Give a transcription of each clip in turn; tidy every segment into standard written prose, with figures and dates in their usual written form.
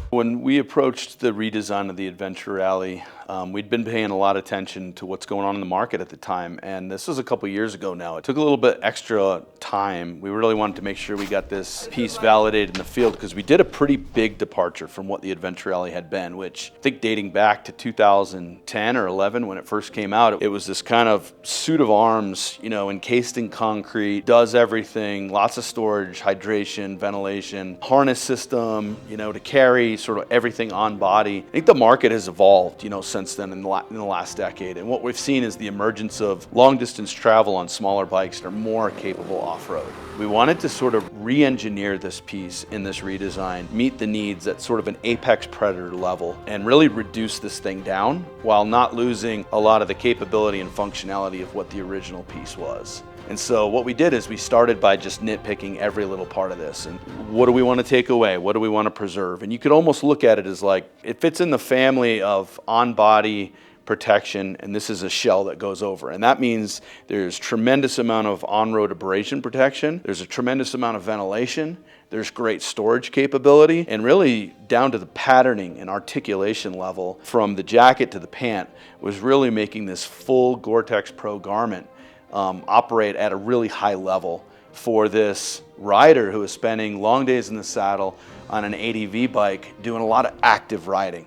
When we approached the redesign of the Adventure Rally, we'd been paying a lot of attention to what's going on in the market at the time, and this was a couple years ago now. It took a little bit extra time. We really wanted to make sure we got this piece validated in the field because we did a pretty big departure from what the Adventure Rally had been, which I think dating back to 2010 or 11 when it first came out, it was this kind of suit of arms, encased in concrete, does everything, lots of storage, hydration, ventilation, harness system, to carry sort of everything on body. I think the market has evolved, since then in the last decade. And what we've seen is the emergence of long distance travel on smaller bikes that are more capable off-road. We wanted to sort of re-engineer this piece in this redesign, meet the needs at sort of an apex predator level, and really reduce this thing down while not losing a lot of the capability and functionality of what the original piece was. And so what we did is we started by just nitpicking every little part of this. And what do we want to take away? What do we want to preserve? And you could almost look at it as like, it fits in the family of on-body protection, and this is a shell that goes over. And that means there's tremendous amount of on-road abrasion protection. There's a tremendous amount of ventilation. There's great storage capability, and really down to the patterning and articulation level from the jacket to the pant was really making this full Gore-Tex Pro garment operate at a really high level for this rider who is spending long days in the saddle on an ADV bike doing a lot of active riding.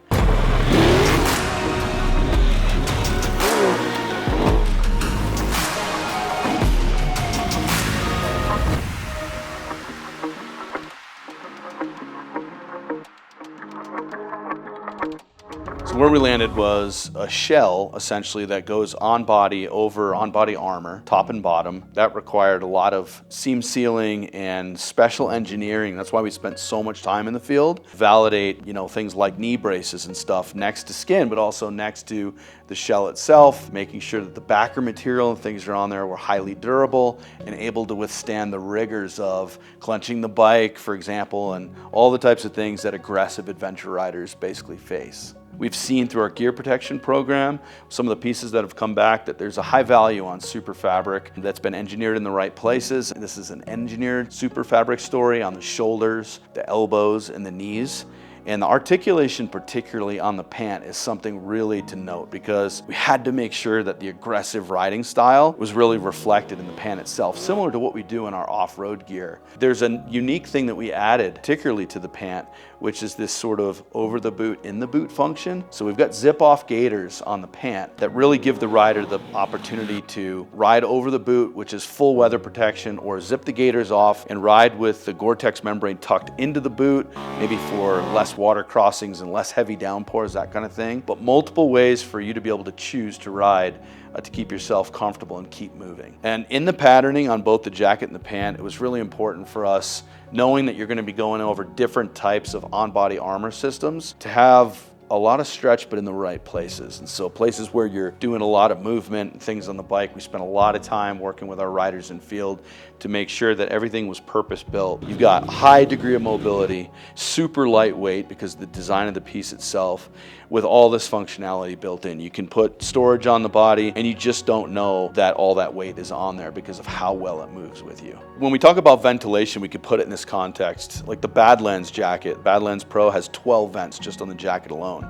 So where we landed was a shell, essentially, that goes on body over on body armor, top and bottom. That required a lot of seam sealing and special engineering. That's why we spent so much time in the field. Validate, things like knee braces and stuff next to skin, but also next to the shell itself, making sure that the backer material and things that are on there were highly durable and able to withstand the rigors of clenching the bike, for example, and all the types of things that aggressive adventure riders basically face. We've seen through our gear protection program, some of the pieces that have come back, that there's a high value on super fabric that's been engineered in the right places. This is an engineered super fabric story on the shoulders, the elbows, and the knees. And the articulation, particularly on the pant, is something really to note because we had to make sure that the aggressive riding style was really reflected in the pant itself, similar to what we do in our off-road gear. There's a unique thing that we added, particularly to the pant, which is this sort of over the boot, in the boot function. So we've got zip-off gaiters on the pant that really give the rider the opportunity to ride over the boot, which is full weather protection, or zip the gaiters off and ride with the Gore-Tex membrane tucked into the boot, maybe for less water crossings and less heavy downpours, that kind of thing. But multiple ways for you to be able to choose to ride to keep yourself comfortable and keep moving. And in the patterning on both the jacket and the pant, it was really important for us, knowing that you're going to be going over different types of on-body armor systems, to have a lot of stretch, but in the right places. And so places where you're doing a lot of movement and things on the bike, we spent a lot of time working with our riders in field to make sure that everything was purpose-built. You've got a high degree of mobility, super lightweight because of the design of the piece itself, with all this functionality built in. You can put storage on the body and you just don't know that all that weight is on there because of how well it moves with you. When we talk about ventilation, we could put it in this context. Like the Badlands jacket, Badlands Pro has 12 vents just on the jacket alone.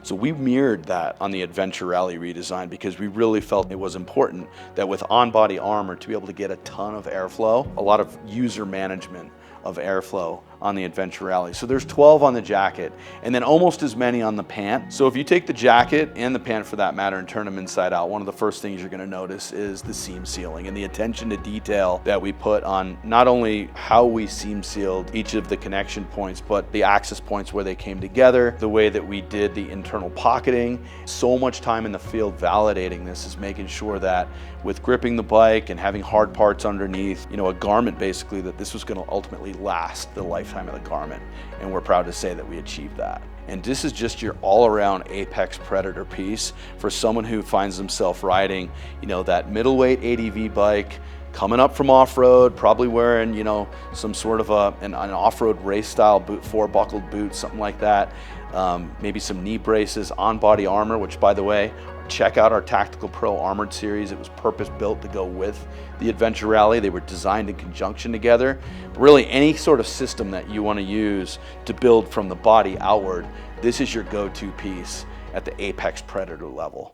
So we mirrored that on the Adventure Rally redesign because we really felt it was important that with on-body armor to be able to get a ton of airflow, a lot of user management of airflow on the Adventure Rally. So there's 12 on the jacket and then almost as many on the pant. So if you take the jacket and the pant for that matter and turn them inside out, one of the first things you're going to notice is the seam sealing and the attention to detail that we put on not only how we seam sealed each of the connection points, but the access points where they came together, the way that we did the internal pocketing. So much time in the field validating this is making sure that with gripping the bike and having hard parts underneath, a garment basically, that this was going to ultimately last the lifetime of the garment. And we're proud to say that we achieved that. And this is just your all-around apex predator piece for someone who finds themselves riding, that middleweight ADV bike coming up from off-road, probably wearing, you know, some sort of an off-road race style boot, 4-buckled boots, something like that. Maybe some knee braces, on-body armor, which, by the way, check out our Tactical Pro Armored series. It was purpose-built to go with the Adventure Rally. They were designed in conjunction together. But really, any sort of system that you want to use to build from the body outward, this is your go-to piece at the apex predator level.